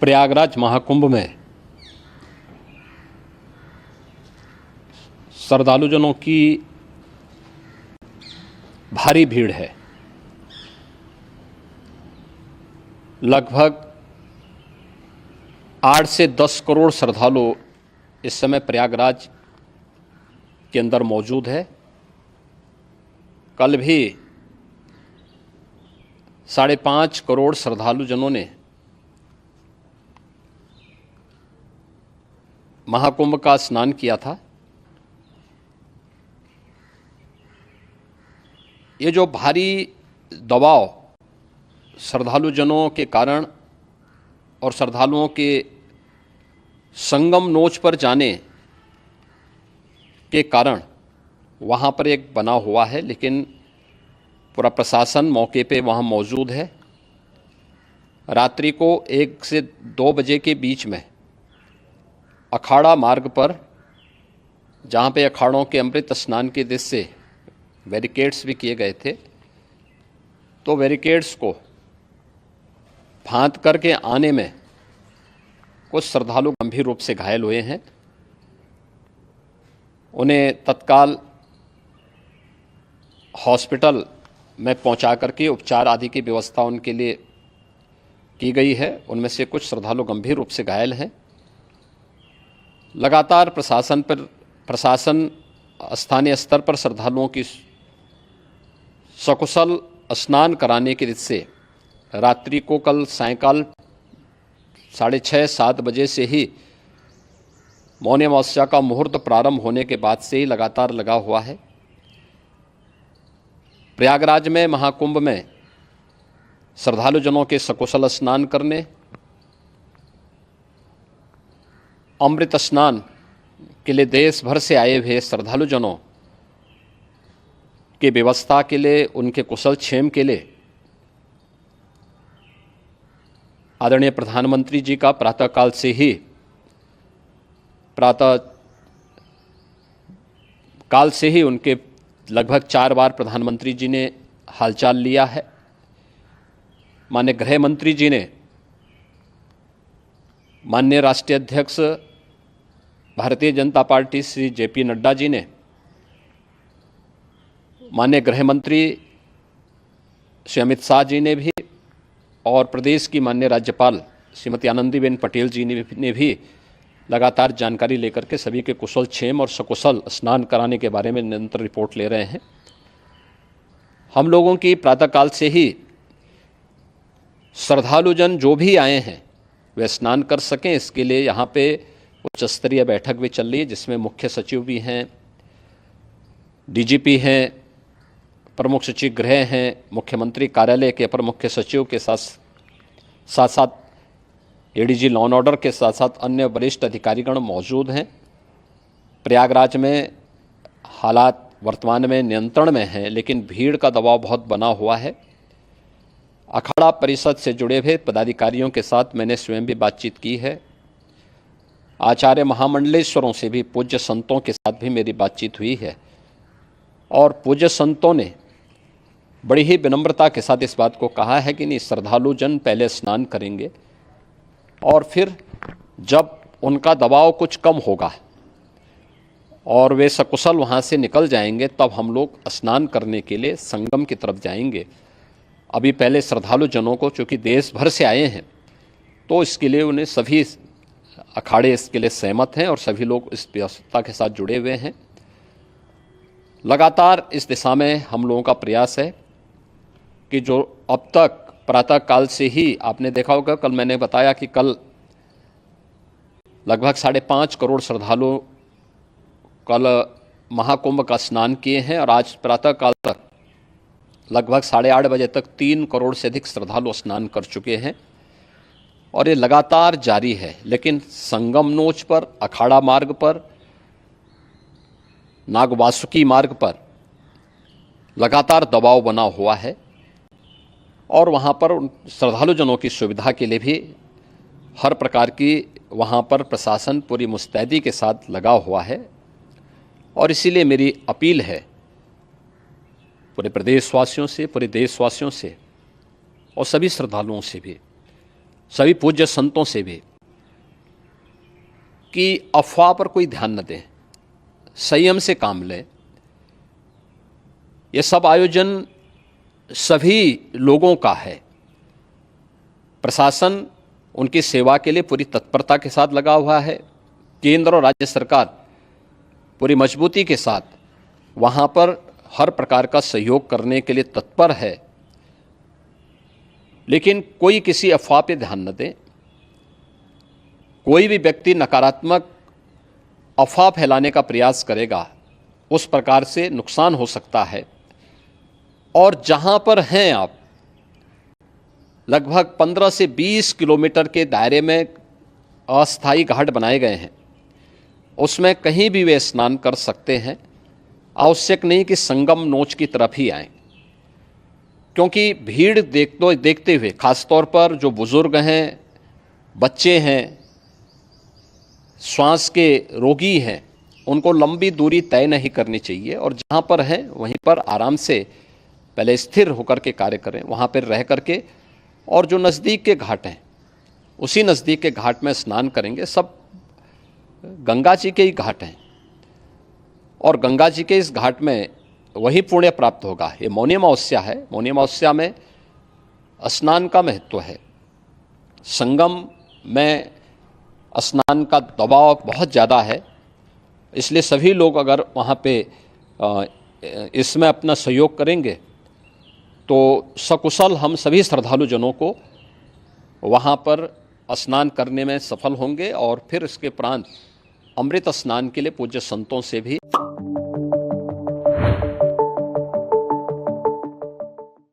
प्रयागराज महाकुंभ में श्रद्धालुजनों की भारी भीड़ है। लगभग 8 से 10 करोड़ श्रद्धालु इस समय प्रयागराज के अंदर मौजूद है। कल भी 5.5 करोड़ श्रद्धालुजनों ने महाकुंभ का स्नान किया था। ये जो भारी दबाव श्रद्धालुजनों के कारण और श्रद्धालुओं के संगम नोच पर जाने के कारण वहाँ पर एक बना हुआ है, लेकिन पूरा प्रशासन मौके पे वहाँ मौजूद है। रात्रि को 1 से 2 बजे के बीच में अखाड़ा मार्ग पर, जहाँ पे अखाड़ों के अमृत स्नान के दृश्य से बैरिकेड्स भी किए गए थे, तो बैरिकेड्स को फांद करके आने में कुछ श्रद्धालु गंभीर रूप से घायल हुए हैं। उन्हें तत्काल हॉस्पिटल में पहुंचा करके उपचार आदि की व्यवस्था उनके लिए की गई है। उनमें से कुछ श्रद्धालु गंभीर रूप से घायल हैं। लगातार प्रशासन स्थानीय स्तर पर श्रद्धालुओं की सकुशल स्नान कराने के दृष्टि से रात्रि को कल सायंकाल 6:30-7 बजे से ही मौनी अमावस्या का मुहूर्त प्रारंभ होने के बाद से ही लगातार लगा हुआ है। प्रयागराज में महाकुंभ में श्रद्धालुजनों के सकुशल स्नान करने, अमृत स्नान के लिए देश भर से आए हुए श्रद्धालुजनों की व्यवस्था के लिए, उनके कुशल क्षेम के लिए आदरणीय प्रधानमंत्री जी का प्रातःकाल से ही उनके लगभग 4 बार प्रधानमंत्री जी ने हालचाल लिया है। माननीय गृह मंत्री जी ने, माननीय राष्ट्रीय अध्यक्ष भारतीय जनता पार्टी श्री JP नड्डा जी ने, माननीय गृह मंत्री श्री अमित शाह जी ने भी, और प्रदेश की माननीय राज्यपाल श्रीमती आनंदीबेन पटेल जी ने भी लगातार जानकारी लेकर के सभी के कुशल क्षेम और सकुशल स्नान कराने के बारे में निरंतर रिपोर्ट ले रहे हैं। हम लोगों की प्रातःकाल से ही श्रद्धालुजन जो भी आए हैं वे स्नान कर सकें, इसके लिए यहाँ पे उच्च स्तरीय बैठक भी चल रही है, जिसमें मुख्य सचिव भी हैं, DGP हैं, प्रमुख सचिव गृह हैं, मुख्यमंत्री कार्यालय के अपर मुख्य सचिव के साथ साथ ADG लॉ एंड ऑर्डर के साथ साथ अन्य वरिष्ठ अधिकारीगण मौजूद हैं। प्रयागराज में हालात वर्तमान में नियंत्रण में हैं, लेकिन भीड़ का दबाव बहुत बना हुआ है। अखाड़ा परिषद से जुड़े हुए पदाधिकारियों के साथ मैंने स्वयं भी बातचीत की है। आचार्य महामंडलेश्वरों से भी, पूज्य संतों के साथ भी मेरी बातचीत हुई है, और पूज्य संतों ने बड़ी ही विनम्रता के साथ इस बात को कहा है कि नहीं, श्रद्धालुजन पहले स्नान करेंगे और फिर जब उनका दबाव कुछ कम होगा और वे सकुशल वहाँ से निकल जाएंगे, तब हम लोग स्नान करने के लिए संगम की तरफ जाएंगे। अभी पहले श्रद्धालुजनों को, चूँकि देश भर से आए हैं, तो इसके लिए उन्हें सभी अखाड़े इसके लिए सहमत हैं और सभी लोग इस व्यवस्था के साथ जुड़े हुए हैं। लगातार इस दिशा में हम लोगों का प्रयास है कि जो अब तक प्रातःकाल से ही आपने देखा होगा, कल मैंने बताया कि कल लगभग 5.5 करोड़ श्रद्धालु कल महाकुंभ का स्नान किए हैं, और आज प्रातःकाल तक लगभग 8:30 बजे तक 3 करोड़ से अधिक श्रद्धालु स्नान कर चुके हैं, और ये लगातार जारी है। लेकिन संगम नोच पर, अखाड़ा मार्ग पर, नागवासुकी मार्ग पर लगातार दबाव बना हुआ है, और वहाँ पर श्रद्धालुजनों की सुविधा के लिए भी हर प्रकार की वहाँ पर प्रशासन पूरी मुस्तैदी के साथ लगा हुआ है। और इसीलिए मेरी अपील है पूरे प्रदेशवासियों से, पूरे देशवासियों से और सभी श्रद्धालुओं से भी, सभी पूज्य संतों से भी कि अफवाह पर कोई ध्यान न दें, संयम से काम लें। ये सब आयोजन सभी लोगों का है। प्रशासन उनकी सेवा के लिए पूरी तत्परता के साथ लगा हुआ है। केंद्र और राज्य सरकार पूरी मजबूती के साथ वहाँ पर हर प्रकार का सहयोग करने के लिए तत्पर है। लेकिन कोई किसी अफवाह पे ध्यान न दें। कोई भी व्यक्ति नकारात्मक अफवाह फैलाने का प्रयास करेगा, उस प्रकार से नुकसान हो सकता है। और जहाँ पर हैं आप, लगभग 15 से 20 किलोमीटर के दायरे में अस्थायी घाट बनाए गए हैं, उसमें कहीं भी वे स्नान कर सकते हैं। आवश्यक नहीं कि संगम नोच की तरफ ही आएं, क्योंकि भीड़ देखते हुए खासतौर पर जो बुजुर्ग हैं, बच्चे हैं, श्वास के रोगी हैं, उनको लंबी दूरी तय नहीं करनी चाहिए। और जहाँ पर हैं वहीं पर आराम से पहले स्थिर होकर के कार्य करें, वहाँ पर रह करके। और जो नज़दीक के घाट हैं, उसी नज़दीक के घाट में स्नान करेंगे। सब गंगा जी के ही घाट हैं और गंगा जी के इस घाट में वही पुण्य प्राप्त होगा। ये मौनी अमावस्या है। मौनी अमावस्या में स्नान का महत्व है। संगम में स्नान का दबाव बहुत ज़्यादा है, इसलिए सभी लोग अगर वहाँ पे इसमें अपना सहयोग करेंगे तो सकुशल हम सभी श्रद्धालु जनों को वहाँ पर स्नान करने में सफल होंगे। और फिर इसके उपरांत अमृत स्नान के लिए पूज्य संतों से भी